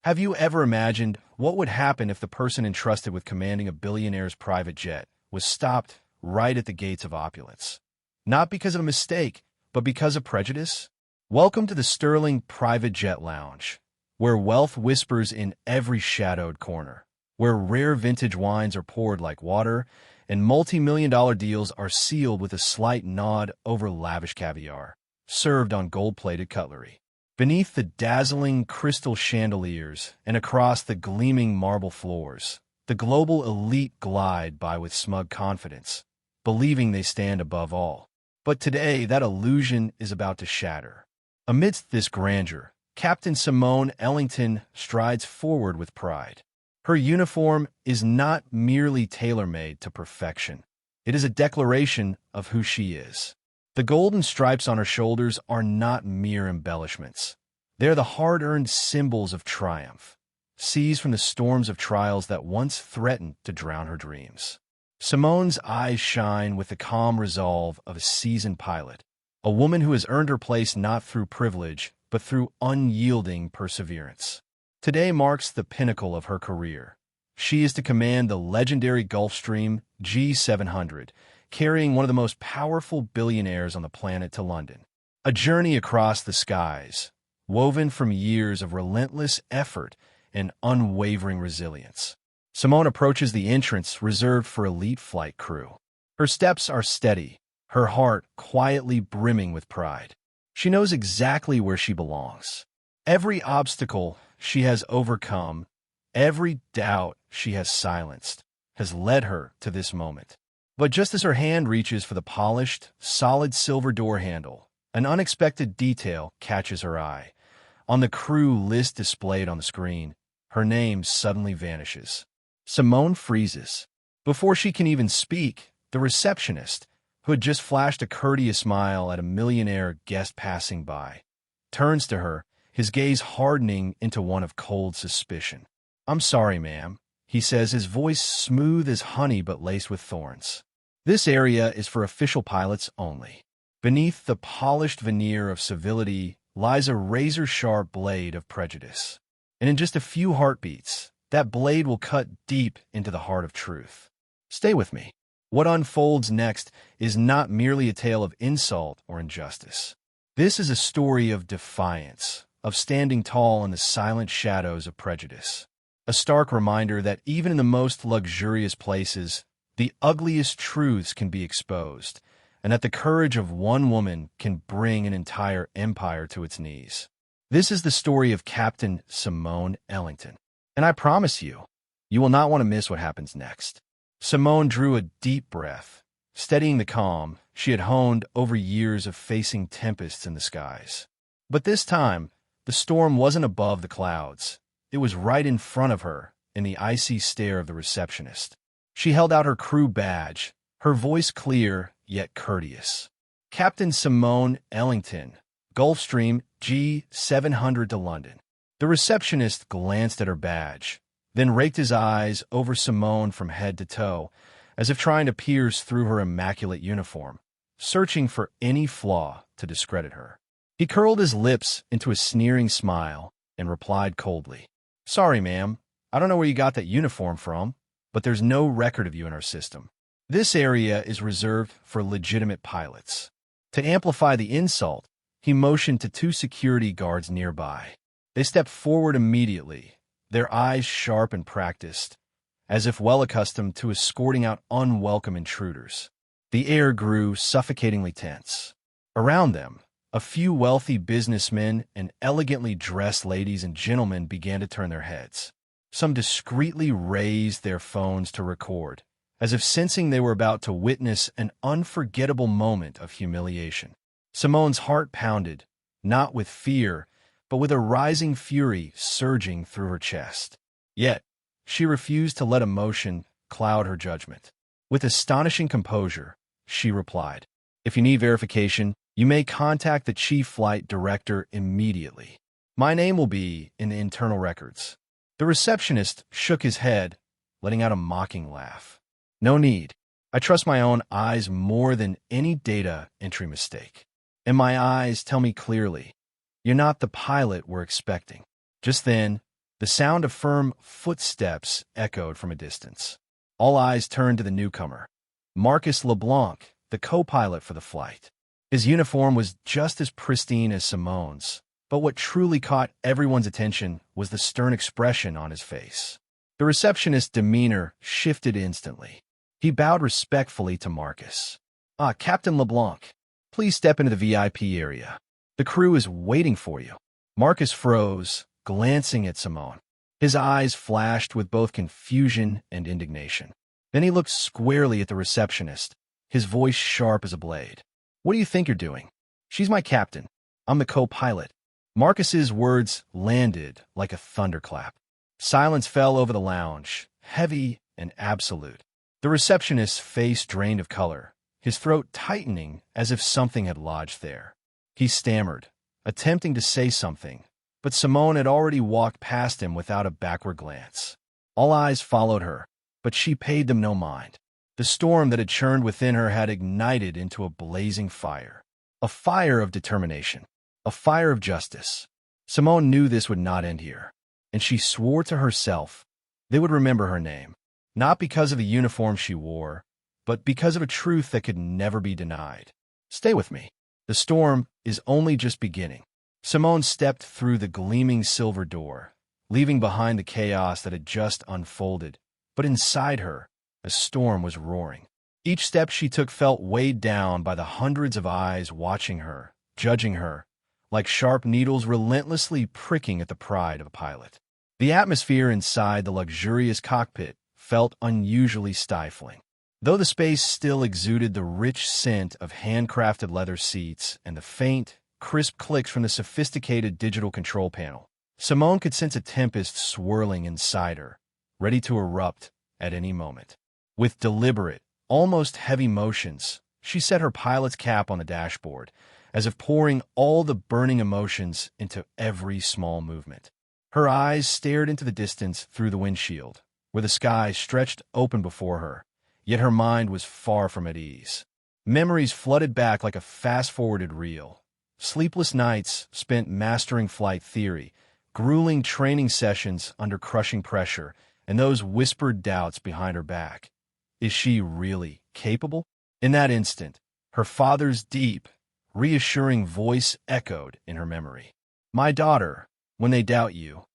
Have you ever imagined what would happen if the person entrusted with commanding a billionaire's private jet was stopped right at the gates of opulence? Not because of a mistake, but because of prejudice? Welcome to the Sterling Private Jet Lounge, where wealth whispers in every shadowed corner, where rare vintage wines are poured like water, and multi-million-dollar deals are sealed with a slight nod over lavish caviar, served on gold-plated cutlery. Beneath the dazzling crystal chandeliers and across the gleaming marble floors, the global elite glide by with smug confidence, believing they stand above all. But today, that illusion is about to shatter. Amidst this grandeur, Captain Simone Ellington strides forward with pride. Her uniform is not merely tailor-made to perfection. It is a declaration of who she is. The golden stripes on her shoulders are not mere embellishments. They are the hard-earned symbols of triumph, seized from the storms of trials that once threatened to drown her dreams. Simone's eyes shine with the calm resolve of a seasoned pilot, a woman who has earned her place not through privilege, but through unyielding perseverance. Today marks the pinnacle of her career. She is to command the legendary Gulfstream G700, carrying one of the most powerful billionaires on the planet to London. A journey across the skies, woven from years of relentless effort and unwavering resilience. Simone approaches the entrance reserved for elite flight crew. Her steps are steady, her heart quietly brimming with pride. She knows exactly where she belongs. Every obstacle she has overcome, every doubt she has silenced, has led her to this moment. But just as her hand reaches for the polished, solid silver door handle, an unexpected detail catches her eye. On the crew list displayed on the screen, her name suddenly vanishes. Simone freezes. Before she can even speak, the receptionist, who had just flashed a courteous smile at a millionaire guest passing by, turns to her, his gaze hardening into one of cold suspicion. "I'm sorry, ma'am," he says, his voice smooth as honey but laced with thorns. "This area is for official pilots only." Beneath the polished veneer of civility lies a razor-sharp blade of prejudice. And in just a few heartbeats, that blade will cut deep into the heart of truth. Stay with me. What unfolds next is not merely a tale of insult or injustice. This is a story of defiance, of standing tall in the silent shadows of prejudice. A stark reminder that even in the most luxurious places, the ugliest truths can be exposed, and that the courage of one woman can bring an entire empire to its knees. This is the story of Captain Simone Ellington. And I promise you, you will not want to miss what happens next. Simone drew a deep breath, steadying the calm she had honed over years of facing tempests in the skies. But this time, the storm wasn't above the clouds. It was right in front of her, in the icy stare of the receptionist. She held out her crew badge, her voice clear yet courteous. "Captain Simone Ellington, Gulfstream G700 to London." The receptionist glanced at her badge, then raked his eyes over Simone from head to toe, as if trying to pierce through her immaculate uniform, searching for any flaw to discredit her. He curled his lips into a sneering smile and replied coldly, "Sorry, ma'am, I don't know where you got that uniform from, but there's no record of you in our system. This area is reserved for legitimate pilots." To amplify the insult, he motioned to two security guards nearby. They stepped forward immediately, their eyes sharp and practiced, as if well accustomed to escorting out unwelcome intruders. The air grew suffocatingly tense. Around them, a few wealthy businessmen and elegantly dressed ladies and gentlemen began to turn their heads. Some discreetly raised their phones to record, as if sensing they were about to witness an unforgettable moment of humiliation. Simone's heart pounded, not with fear, but with a rising fury surging through her chest. Yet, she refused to let emotion cloud her judgment. With astonishing composure, she replied, "If you need verification, you may contact the chief flight director immediately. My name will be in the internal records." The receptionist shook his head, letting out a mocking laugh. "No need. I trust my own eyes more than any data entry mistake. And my eyes tell me clearly, you're not the pilot we're expecting." Just then, The sound of firm footsteps echoed from a distance. All eyes turned to the newcomer, Marcus LeBlanc, the co-pilot for the flight. His uniform was just as pristine as Simone's, but what truly caught everyone's attention was the stern expression on his face. The receptionist's demeanor shifted instantly. He bowed respectfully to Marcus. Captain LeBlanc, please step into the VIP area. The crew is waiting for you. Marcus froze, glancing at Simone. His eyes flashed with both confusion and indignation. Then he looked squarely at the receptionist, his voice sharp as a blade. What do you think you're doing? She's my captain. I'm the co-pilot. Marcus's words landed like a thunderclap. Silence fell over the lounge, heavy and absolute. The receptionist's face drained of color, his throat tightening as if something had lodged there. He stammered, attempting to say something, but Simone had already walked past him without a backward glance. All eyes followed her, but she paid them no mind. The storm that had churned within her had ignited into a blazing fire. A fire of determination. A fire of justice. Simone knew this would not end here, and she swore to herself they would remember her name, not because of the uniform she wore, but because of a truth that could never be denied. Stay with me. The storm is only just beginning. Simone stepped through the gleaming silver door, leaving behind the chaos that had just unfolded, but inside her, a storm was roaring. Each step she took felt weighed down by the hundreds of eyes watching her, judging her, like sharp needles relentlessly pricking at the pride of a pilot. The atmosphere inside the luxurious cockpit felt unusually stifling. Though the space still exuded the rich scent of handcrafted leather seats and the faint, crisp clicks from the sophisticated digital control panel, Simone could sense a tempest swirling inside her, ready to erupt at any moment. With deliberate, almost heavy motions, she set her pilot's cap on the dashboard, as if pouring all the burning emotions into every small movement. Her eyes stared into the distance through the windshield, where the sky stretched open before her, yet her mind was far from at ease. Memories flooded back like a fast-forwarded reel. Sleepless nights spent mastering flight theory, grueling training sessions under crushing pressure, and those whispered doubts behind her back. Is she really capable? In that instant, her father's deep, reassuring voice echoed in her memory. My daughter, when they doubt you,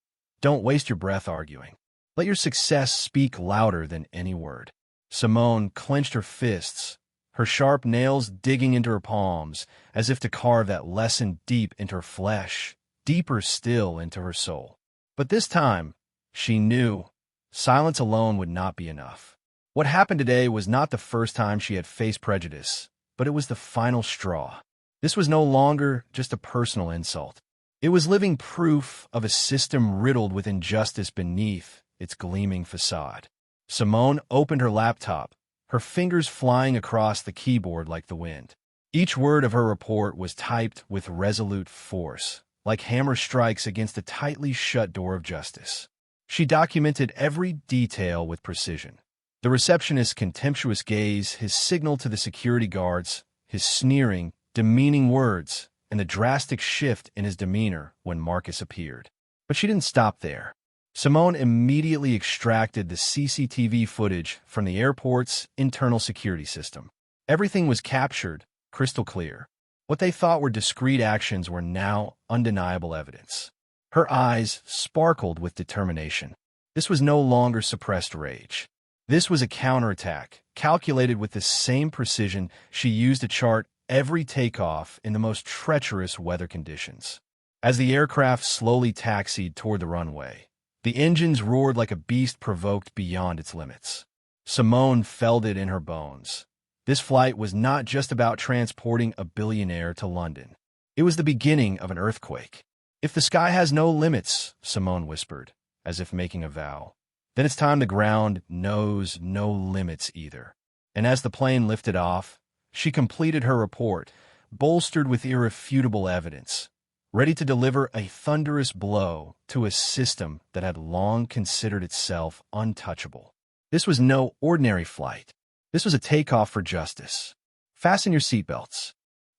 don't waste your breath arguing. Let your success speak louder than any word. Simone clenched her fists, her sharp nails digging into her palms as if to carve that lesson deep into her flesh, deeper still into her soul. But this time, she knew silence alone would not be enough. What happened today was not the first time she had faced prejudice, but it was the final straw. This was no longer just a personal insult. It was living proof of a system riddled with injustice beneath its gleaming facade. Simone opened her laptop, her fingers flying across the keyboard like the wind. Each word of her report was typed with resolute force, like hammer strikes against the tightly shut door of justice. She documented every detail with precision. The receptionist's contemptuous gaze, his signal to the security guards, his sneering, demeaning words, and the drastic shift in his demeanor when Marcus appeared. But she didn't stop there. Simone immediately extracted the CCTV footage from the airport's internal security system. Everything was captured, crystal clear. What they thought were discrete actions were now undeniable evidence. Her eyes sparkled with determination. This was no longer suppressed rage. This was a counterattack, calculated with the same precision she used to chart every takeoff in the most treacherous weather conditions. As the aircraft slowly taxied toward the runway, the engines roared like a beast provoked beyond its limits. Simone felt it in her bones. This flight was not just about transporting a billionaire to London. It was the beginning of an earthquake. If the sky has no limits, Simone whispered, as if making a vow, then it's time the ground knows no limits either. And as the plane lifted off, she completed her report, bolstered with irrefutable evidence, ready to deliver a thunderous blow to a system that had long considered itself untouchable. This was no ordinary flight. This was a takeoff for justice. Fasten your seatbelts,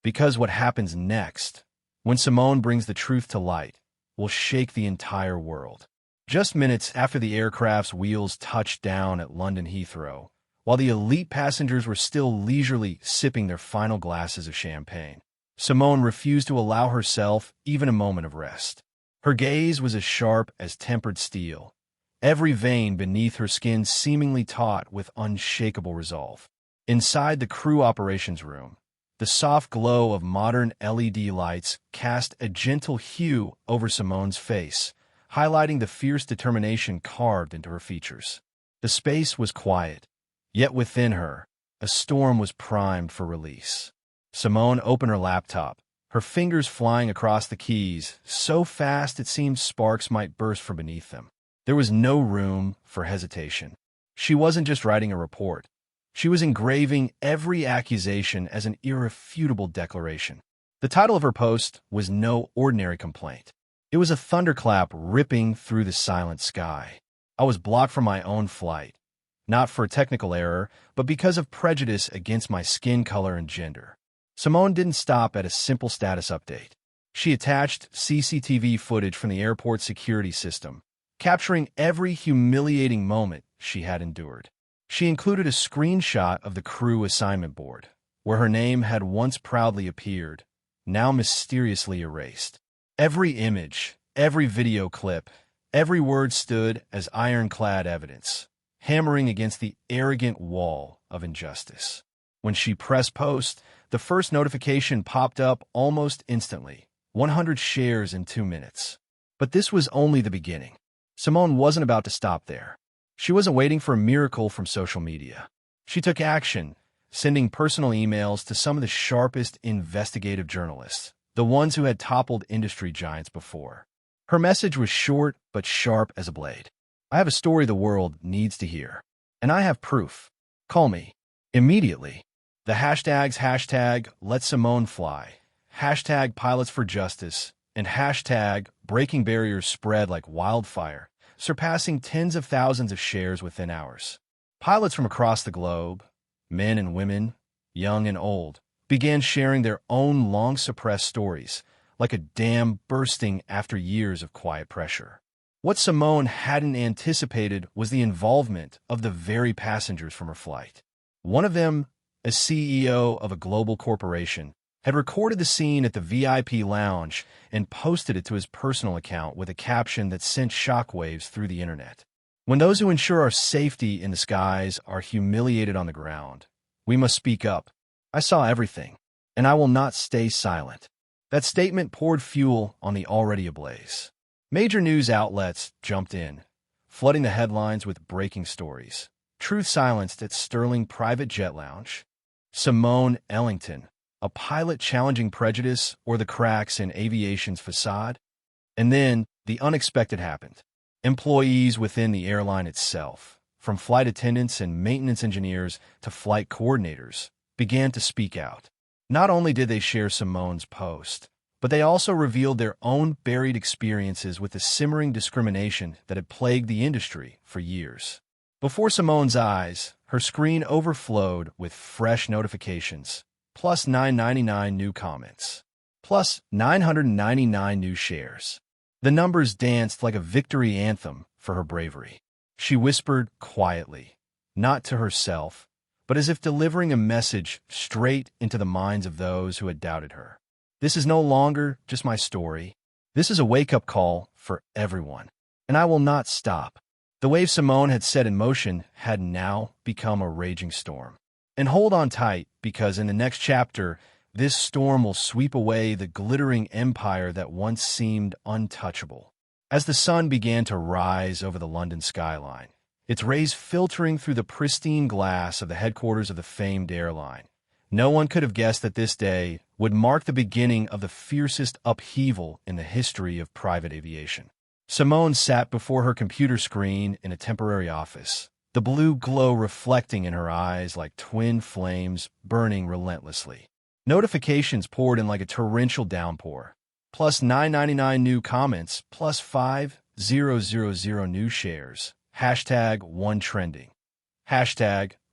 because what happens next, when Simone brings the truth to light, will shake the entire world. Just minutes after the aircraft's wheels touched down at London Heathrow, while the elite passengers were still leisurely sipping their final glasses of champagne, Simone refused to allow herself even a moment of rest. Her gaze was as sharp as tempered steel, every vein beneath her skin seemingly taut with unshakable resolve. Inside the crew operations room, the soft glow of modern LED lights cast a gentle hue over Simone's face, highlighting the fierce determination carved into her features. The space was quiet, yet within her, a storm was primed for release. Simone opened her laptop, her fingers flying across the keys, so fast it seemed sparks might burst from beneath them. There was no room for hesitation. She wasn't just writing a report. She was engraving every accusation as an irrefutable declaration. The title of her post was no ordinary complaint. It was a thunderclap ripping through the silent sky. I was blocked from my own flight, not for a technical error, but because of prejudice against my skin color and gender. Simone didn't stop at a simple status update. She attached CCTV footage from the airport security system, capturing every humiliating moment she had endured. She included a screenshot of the crew assignment board, where her name had once proudly appeared, now mysteriously erased. Every image, every video clip, every word stood as ironclad evidence, hammering against the arrogant wall of injustice. When she pressed post, the first notification popped up almost instantly, 100 shares in 2 minutes. But this was only the beginning. Simone wasn't about to stop there. She wasn't waiting for a miracle from social media. She took action, sending personal emails to some of the sharpest investigative journalists, the ones who had toppled industry giants before. Her message was short but sharp as a blade. I have a story the world needs to hear, and I have proof. Call me. Immediately. The hashtags #LetSimoneFly, #PilotsForJustice, and #BreakingBarriers spread like wildfire, surpassing tens of thousands of shares within hours. Pilots from across the globe, men and women, young and old, began sharing their own long-suppressed stories, like a dam bursting after years of quiet pressure. What Simone hadn't anticipated was the involvement of the very passengers from her flight. One of them, a CEO of a global corporation, had recorded the scene at the VIP lounge and posted it to his personal account with a caption that sent shockwaves through the internet. When those who ensure our safety in the skies are humiliated on the ground, we must speak up. I saw everything, and I will not stay silent. That statement poured fuel on the already ablaze. Major news outlets jumped in, flooding the headlines with breaking stories. Truth silenced at Sterling private jet lounge. Simone Ellington, a pilot challenging prejudice or the cracks in aviation's facade. And then the unexpected happened. Employees within the airline itself, from flight attendants and maintenance engineers to flight coordinators, began to speak out. Not only did they share Simone's post, but they also revealed their own buried experiences with the simmering discrimination that had plagued the industry for years. Before Simone's eyes, her screen overflowed with fresh notifications, plus 999 new comments, plus 999 new shares. The numbers danced like a victory anthem for her bravery. She whispered quietly, not to herself, but as if delivering a message straight into the minds of those who had doubted her. This is no longer just my story. This is a wake-up call for everyone, and I will not stop. The wave Simone had set in motion had now become a raging storm. And hold on tight, because in the next chapter, this storm will sweep away the glittering empire that once seemed untouchable. As the sun began to rise over the London skyline, its rays filtering through the pristine glass of the headquarters of the famed airline, no one could have guessed that this day would mark the beginning of the fiercest upheaval in the history of private aviation. Simone sat before her computer screen in a temporary office, the blue glow reflecting in her eyes like twin flames burning relentlessly. Notifications poured in like a torrential downpour. Plus 999 new comments, plus 5000 new shares. #1 trending.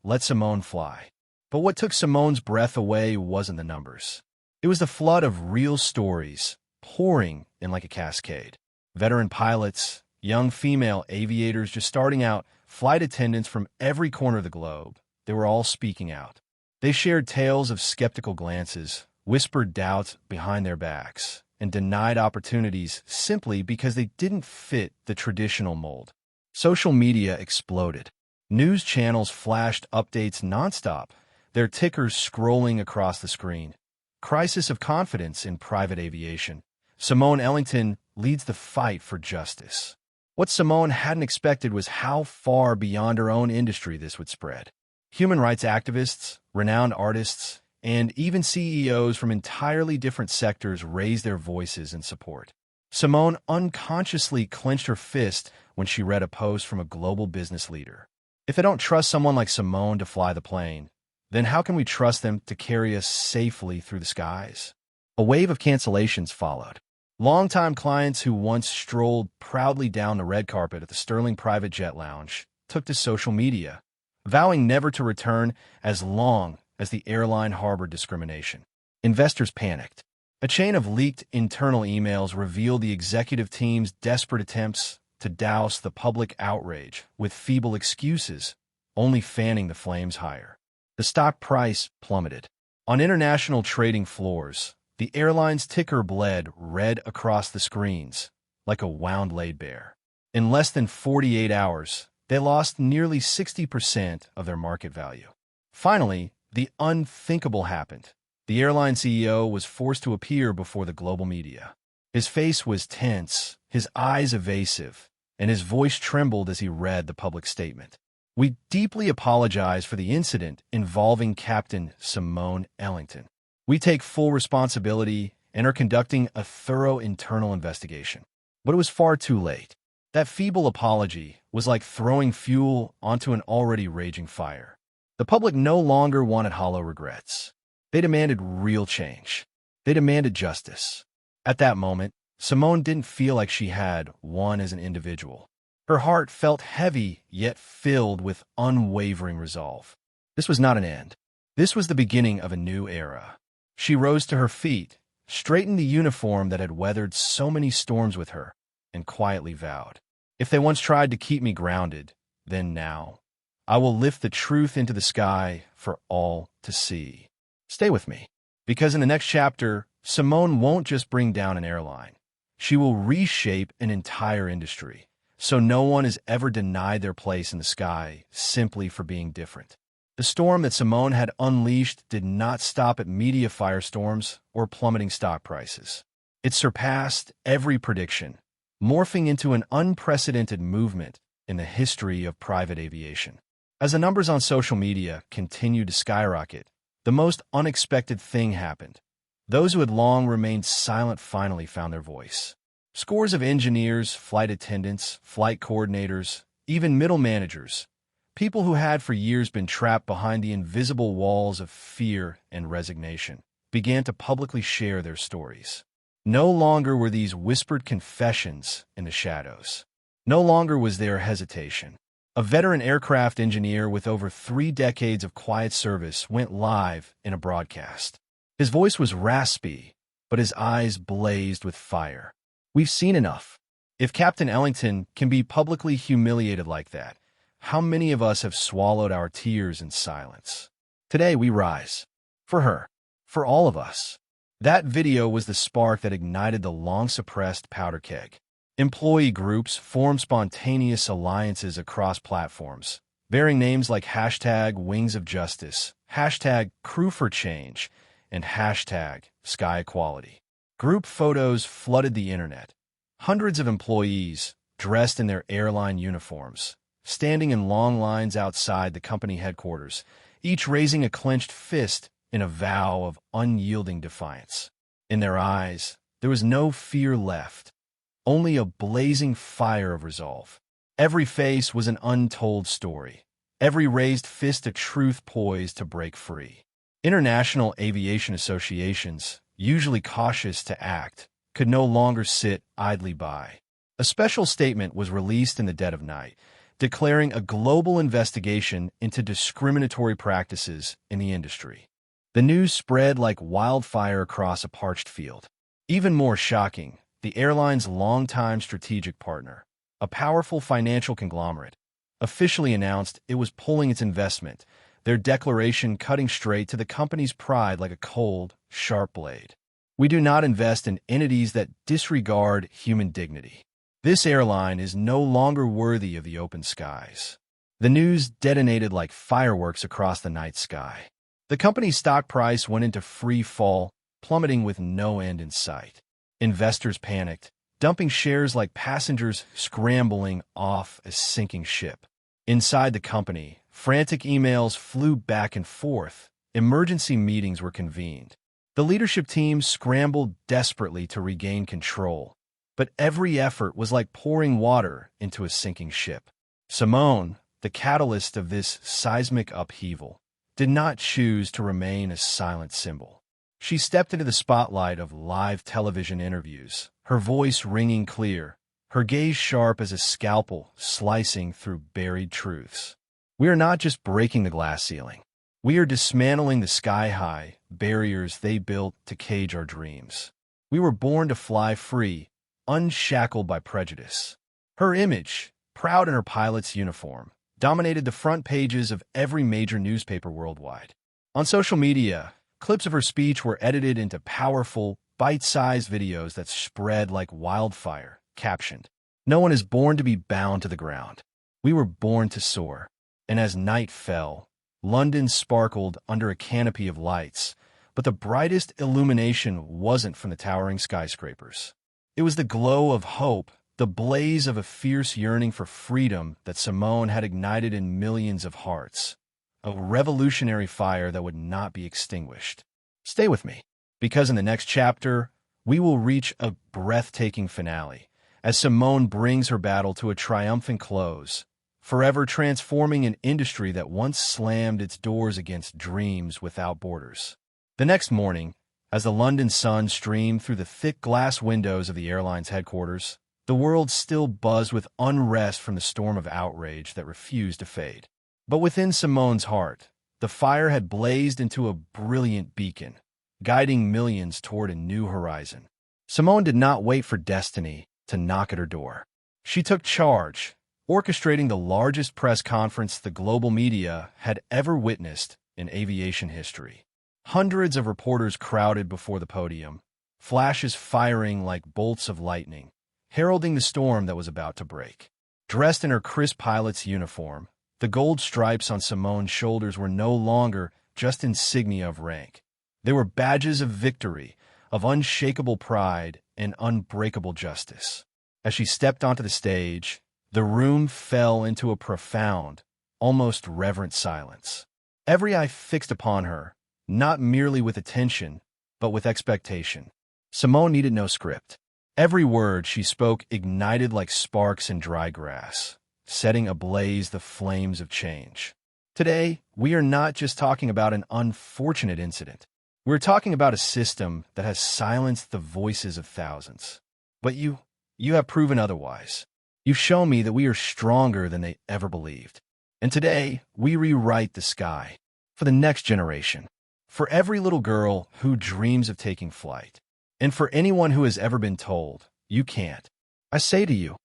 #Let Simone fly. But what took Simone's breath away wasn't the numbers. It was the flood of real stories pouring in like a cascade. Veteran pilots, young female aviators just starting out, flight attendants from every corner of the globe. They were all speaking out. They shared tales of skeptical glances, whispered doubts behind their backs, and denied opportunities simply because they didn't fit the traditional mold. Social media exploded. News channels flashed updates nonstop, their tickers scrolling across the screen. Crisis of confidence in private aviation. Simone Ellington leads the fight for justice. What Simone hadn't expected was how far beyond her own industry this would spread. Human rights activists, renowned artists, and even CEOs from entirely different sectors raised their voices in support. Simone unconsciously clenched her fist when she read a post from a global business leader. If they don't trust someone like Simone to fly the plane, then how can we trust them to carry us safely through the skies? A wave of cancellations followed. Longtime clients who once strolled proudly down the red carpet at the Sterling Private Jet Lounge took to social media, vowing never to return as long as the airline harbored discrimination. Investors panicked. A chain of leaked internal emails revealed the executive team's desperate attempts to douse the public outrage with feeble excuses, only fanning the flames higher. The stock price plummeted. On international trading floors, the airline's ticker bled red across the screens, like a wound laid bare. In less than 48 hours, they lost nearly 60% of their market value. Finally, the unthinkable happened. The airline CEO was forced to appear before the global media. His face was tense, his eyes evasive, and his voice trembled as he read the public statement. "We deeply apologize for the incident involving Captain Simone Ellington. We take full responsibility and are conducting a thorough internal investigation." But it was far too late. That feeble apology was like throwing fuel onto an already raging fire. The public no longer wanted hollow regrets. They demanded real change. They demanded justice. At that moment, Simone didn't feel like she had won as an individual. Her heart felt heavy, yet filled with unwavering resolve. This was not an end. This was the beginning of a new era. She rose to her feet, straightened the uniform that had weathered so many storms with her, and quietly vowed, "If they once tried to keep me grounded, then now, I will lift the truth into the sky for all to see." Stay with me, because in the next chapter, Simone won't just bring down an airline. She will reshape an entire industry, so no one is ever denied their place in the sky simply for being different. The storm that Simone had unleashed did not stop at media firestorms or plummeting stock prices. It surpassed every prediction, morphing into an unprecedented movement in the history of private aviation. As the numbers on social media continued to skyrocket, the most unexpected thing happened. Those who had long remained silent finally found their voice. Scores of engineers, flight attendants, flight coordinators, even middle managers, people who had for years been trapped behind the invisible walls of fear and resignation, began to publicly share their stories. No longer were these whispered confessions in the shadows. No longer was there hesitation. A veteran aircraft engineer with over 3 decades of quiet service went live in a broadcast. His voice was raspy, but his eyes blazed with fire. "We've seen enough. If Captain Ellington can be publicly humiliated like that, how many of us have swallowed our tears in silence? Today we rise. For her. For all of us." That video was the spark that ignited the long-suppressed powder keg. Employee groups formed spontaneous alliances across platforms, bearing names like #WingsOfJustice, #CrewForChange, and #SkyEquality. Group photos flooded the internet. Hundreds of employees, dressed in their airline uniforms, standing in long lines outside the company headquarters, each raising a clenched fist in a vow of unyielding defiance. In their eyes, there was no fear left, only a blazing fire of resolve. Every face was an untold story, every raised fist a truth poised to break free. International aviation associations, usually cautious to act, could no longer sit idly by. A special statement was released in the dead of night, declaring a global investigation into discriminatory practices in the industry. The news spread like wildfire across a parched field. Even more shocking, the airline's longtime strategic partner, a powerful financial conglomerate, officially announced it was pulling its investment, their declaration cutting straight to the company's pride like a cold, sharp blade. We do not invest in entities that disregard human dignity. This airline is no longer worthy of the open skies. The news detonated like fireworks across the night sky. The company's stock price went into free fall, plummeting with no end in sight. Investors panicked, dumping shares like passengers scrambling off a sinking ship. Inside the company, frantic emails flew back and forth. Emergency meetings were convened. The leadership team scrambled desperately to regain control, but every effort was like pouring water into a sinking ship. Simone, the catalyst of this seismic upheaval, did not choose to remain a silent symbol. She stepped into the spotlight of live television interviews, her voice ringing clear, her gaze sharp as a scalpel slicing through buried truths. We are not just breaking the glass ceiling. We are dismantling the sky-high barriers they built to cage our dreams. We were born to fly free, unshackled by prejudice. Her image, proud in her pilot's uniform, dominated the front pages of every major newspaper worldwide. On social media, clips of her speech were edited into powerful, bite-sized videos that spread like wildfire, captioned, "No one is born to be bound to the ground. We were born to soar." And as night fell, London sparkled under a canopy of lights, but the brightest illumination wasn't from the towering skyscrapers. It was the glow of hope, the blaze of a fierce yearning for freedom that Simone had ignited in millions of hearts, a revolutionary fire that would not be extinguished. Stay with me, because in the next chapter, we will reach a breathtaking finale, as Simone brings her battle to a triumphant close, forever transforming an industry that once slammed its doors against dreams without borders. The next morning, as the London sun streamed through the thick glass windows of the airline's headquarters, the world still buzzed with unrest from the storm of outrage that refused to fade. But within Simone's heart, the fire had blazed into a brilliant beacon, guiding millions toward a new horizon. Simone did not wait for destiny to knock at her door. She took charge, orchestrating the largest press conference the global media had ever witnessed in aviation history. Hundreds of reporters crowded before the podium, flashes firing like bolts of lightning, heralding the storm that was about to break. Dressed in her crisp pilot's uniform, the gold stripes on Simone's shoulders were no longer just insignia of rank. They were badges of victory, of unshakable pride and unbreakable justice. As she stepped onto the stage, the room fell into a profound, almost reverent silence. Every eye fixed upon her, not merely with attention, but with expectation. Simone needed no script. Every word she spoke ignited like sparks in dry grass, setting ablaze the flames of change. Today, we are not just talking about an unfortunate incident. We're talking about a system that has silenced the voices of thousands. But you have proven otherwise. You've shown me that we are stronger than they ever believed. And today, we rewrite the sky for the next generation, for every little girl who dreams of taking flight, and for anyone who has ever been told, you can't. I say to you,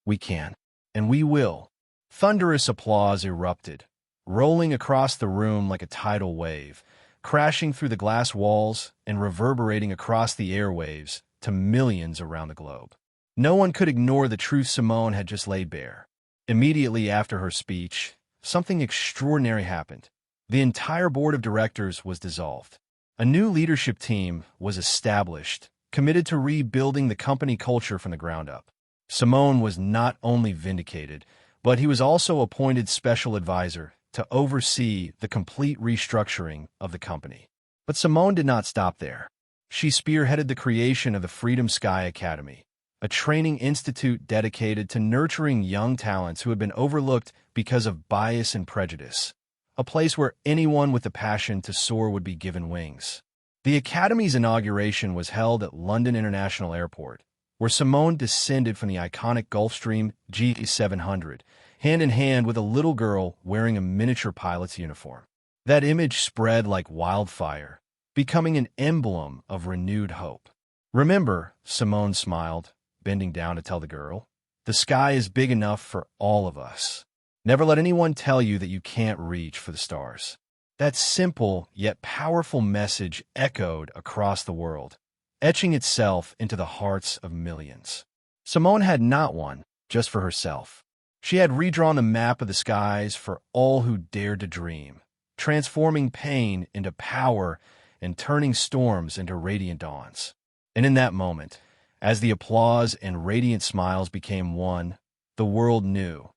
we can, and we will. Thunderous applause erupted, rolling across the room like a tidal wave, crashing through the glass walls and reverberating across the airwaves to millions around the globe. No one could ignore the truth Simone had just laid bare. Immediately after her speech, something extraordinary happened. The entire board of directors was dissolved. A new leadership team was established, committed to rebuilding the company culture from the ground up. Simone was not only vindicated, but he was also appointed special advisor to oversee the complete restructuring of the company. But Simone did not stop there. She spearheaded the creation of the Freedom Sky Academy, a training institute dedicated to nurturing young talents who had been overlooked because of bias and prejudice, a place where anyone with the passion to soar would be given wings. The Academy's inauguration was held at London International Airport, where Simone descended from the iconic Gulfstream G700, hand in hand with a little girl wearing a miniature pilot's uniform. That image spread like wildfire, becoming an emblem of renewed hope. "Remember," Simone smiled, bending down to tell the girl, The sky is big enough for all of us. Never let anyone tell you that you can't reach for the stars. That simple yet powerful message echoed across the world, etching itself into the hearts of millions. Simone had not one just for herself. She had redrawn the map of the skies for all who dared to dream, transforming pain into power and turning storms into radiant dawns. And in that moment, as the applause and radiant smiles became one, the world knew.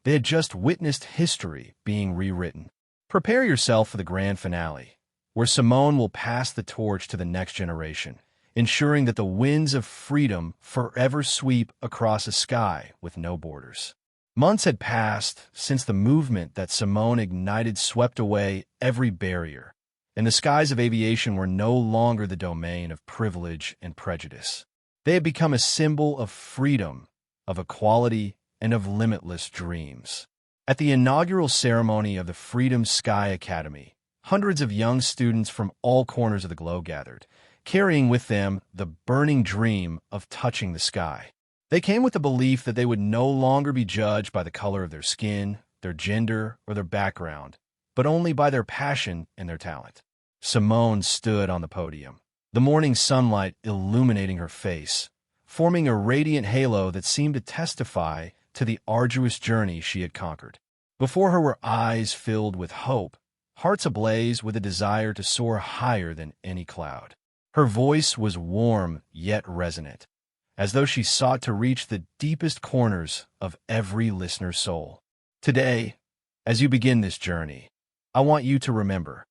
They had just witnessed history being rewritten. Prepare yourself for the grand finale, where Simone will pass the torch to the next generation, ensuring that the winds of freedom forever sweep across a sky with no borders. Months had passed since the movement that Simone ignited swept away every barrier, and the skies of aviation were no longer the domain of privilege and prejudice. They had become a symbol of freedom, of equality, and of limitless dreams. At the inaugural ceremony of the Freedom Sky Academy, hundreds of young students from all corners of the globe gathered, carrying with them the burning dream of touching the sky. They came with the belief that they would no longer be judged by the color of their skin, their gender, or their background, but only by their passion and their talent. Simone stood on the podium, the morning sunlight illuminating her face, forming a radiant halo that seemed to testify to the arduous journey she had conquered. Before her were eyes filled with hope, hearts ablaze with a desire to soar higher than any cloud. Her voice was warm yet resonant, as though she sought to reach the deepest corners of every listener's soul. Today, as you begin this journey, I want you to remember,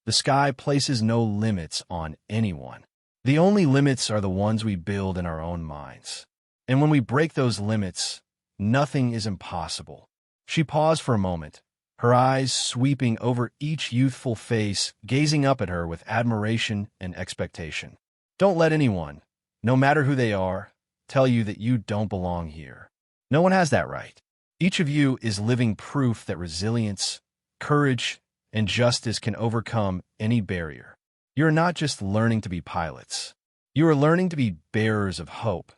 the sky places no limits on anyone. The only limits are the ones we build in our own minds. And when we break those limits, nothing is impossible. She paused for a moment, her eyes sweeping over each youthful face, gazing up at her with admiration and expectation. Don't let anyone, no matter who they are, tell you that you don't belong here. No one has that right. Each of you is living proof that resilience, courage, and justice can overcome any barrier. You're not just learning to be pilots. You are learning to be bearers of hope,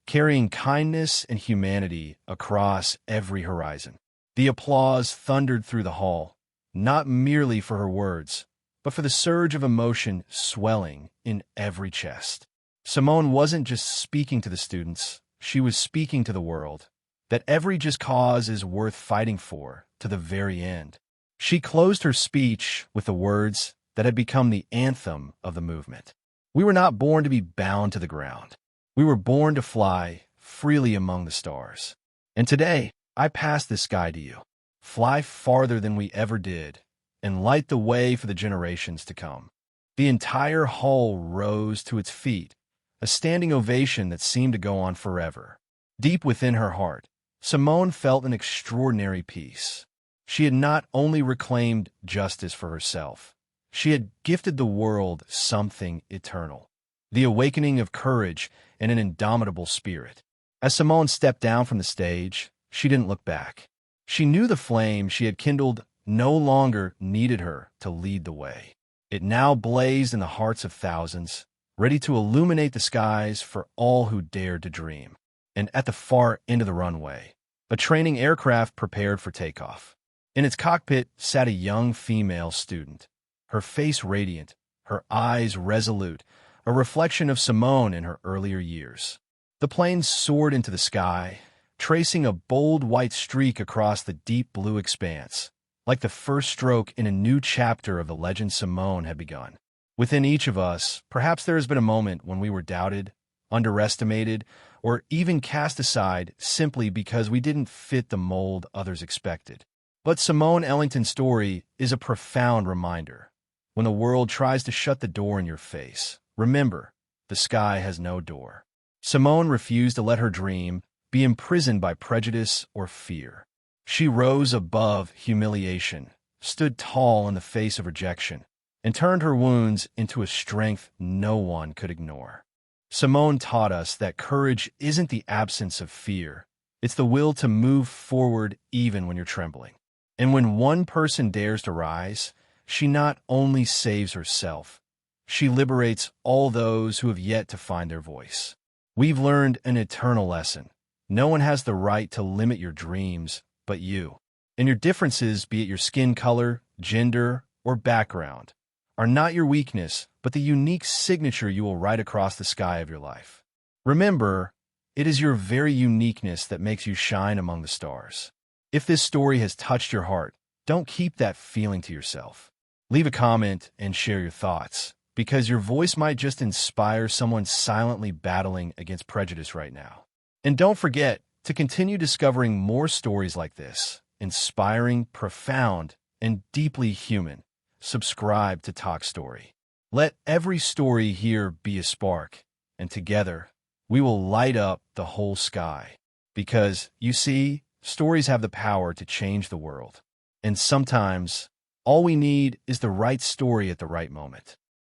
carrying kindness and humanity across every horizon. The applause thundered through the hall, not merely for her words, but for the surge of emotion swelling in every chest. Simone wasn't just speaking to the students, she was speaking to the world, that every just cause is worth fighting for to the very end. She closed her speech with the words that had become the anthem of the movement. We were not born to be bound to the ground. We were born to fly freely among the stars. And today, I pass this sky to you. Fly farther than we ever did, and light the way for the generations to come. The entire hall rose to its feet, a standing ovation that seemed to go on forever. Deep within her heart, Simone felt an extraordinary peace. She had not only reclaimed justice for herself, she had gifted the world something eternal, the awakening of courage and an indomitable spirit. As Simone stepped down from the stage, she didn't look back. She knew the flame she had kindled no longer needed her to lead the way. It now blazed in the hearts of thousands, ready to illuminate the skies for all who dared to dream. And at the far end of the runway, a training aircraft prepared for takeoff. In its cockpit sat a young female student, her face radiant, her eyes resolute, a reflection of Simone in her earlier years. The plane soared into the sky, tracing a bold white streak across the deep blue expanse, like the first stroke in a new chapter of the legend Simone had begun. Within each of us, perhaps there has been a moment when we were doubted, underestimated, or even cast aside simply because we didn't fit the mold others expected. But Simone Ellington's story is a profound reminder. When the world tries to shut the door in your face, remember, the sky has no door. Simone refused to let her dream be imprisoned by prejudice or fear. She rose above humiliation, stood tall in the face of rejection, and turned her wounds into a strength no one could ignore. Simone taught us that courage isn't the absence of fear. It's the will to move forward even when you're trembling. And when one person dares to rise, she not only saves herself, she liberates all those who have yet to find their voice. We've learned an eternal lesson. No one has the right to limit your dreams but you. And your differences, be it your skin color, gender, or background, are not your weakness, but the unique signature you will write across the sky of your life. Remember, it is your very uniqueness that makes you shine among the stars. If this story has touched your heart, don't keep that feeling to yourself. Leave a comment and share your thoughts, because your voice might just inspire someone silently battling against prejudice right now. And don't forget to continue discovering more stories like this, inspiring, profound, and deeply human. Subscribe to Toch Story. Let every story here be a spark, and together, we will light up the whole sky. Because, you see, stories have the power to change the world. And sometimes, all we need is the right story at the right moment.